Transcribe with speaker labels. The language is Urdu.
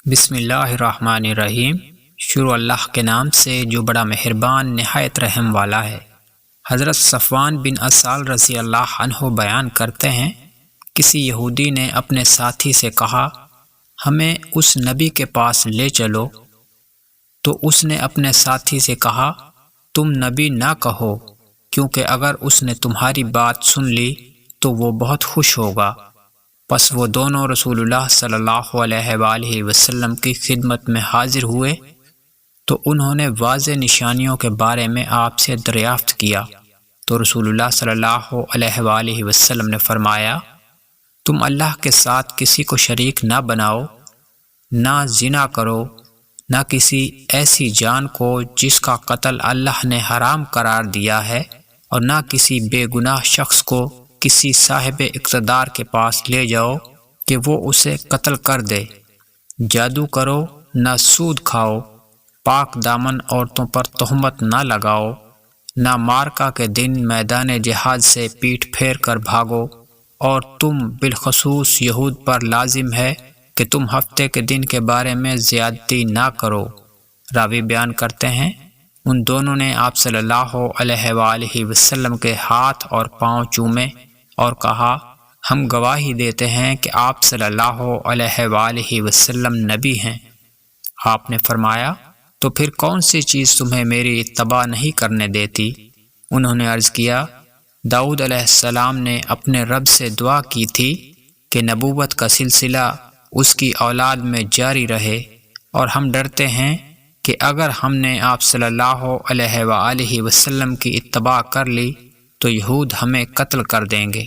Speaker 1: بسم اللہ الرحمن الرحیم۔ شروع اللہ کے نام سے جو بڑا مہربان نہایت رحم والا ہے۔ حضرت صفوان بن اسال رضی اللہ عنہ بیان کرتے ہیں، کسی یہودی نے اپنے ساتھی سے کہا، ہمیں اس نبی کے پاس لے چلو، تو اس نے اپنے ساتھی سے کہا، تم نبی نہ کہو، کیونکہ اگر اس نے تمہاری بات سن لی تو وہ بہت خوش ہوگا۔ پس وہ دونوں رسول اللہ صلی اللہ علیہ وآلہ وسلم کی خدمت میں حاضر ہوئے تو انہوں نے واضح نشانیوں کے بارے میں آپ سے دریافت کیا، تو رسول اللہ صلی اللہ علیہ وآلہ وسلم نے فرمایا، تم اللہ کے ساتھ کسی کو شریک نہ بناؤ، نہ زنا کرو، نہ کسی ایسی جان کو جس کا قتل اللہ نے حرام قرار دیا ہے، اور نہ کسی بے گناہ شخص کو کسی صاحب اقتدار کے پاس لے جاؤ کہ وہ اسے قتل کر دے، جادو کرو، نہ سود کھاؤ، پاک دامن عورتوں پر تہمت نہ لگاؤ، نہ مارکا کے دن میدان جہاد سے پیٹھ پھیر کر بھاگو، اور تم بالخصوص یہود پر لازم ہے کہ تم ہفتے کے دن کے بارے میں زیادتی نہ کرو۔ راوی بیان کرتے ہیں، ان دونوں نے آپ صلی اللہ علیہ وآلہ وسلم کے ہاتھ اور پاؤں چومے اور کہا، ہم گواہی دیتے ہیں کہ آپ صلی اللہ علیہ وآلہ وسلم نبی ہیں۔ آپ نے فرمایا، تو پھر کون سی چیز تمہیں میری اتباع نہیں کرنے دیتی؟ انہوں نے عرض کیا، داؤد علیہ السلام نے اپنے رب سے دعا کی تھی کہ نبوت کا سلسلہ اس کی اولاد میں جاری رہے، اور ہم ڈرتے ہیں کہ اگر ہم نے آپ صلی اللہ علیہ وآلہ وسلم کی اتباع کر لی تو یہود ہمیں قتل کر دیں گے۔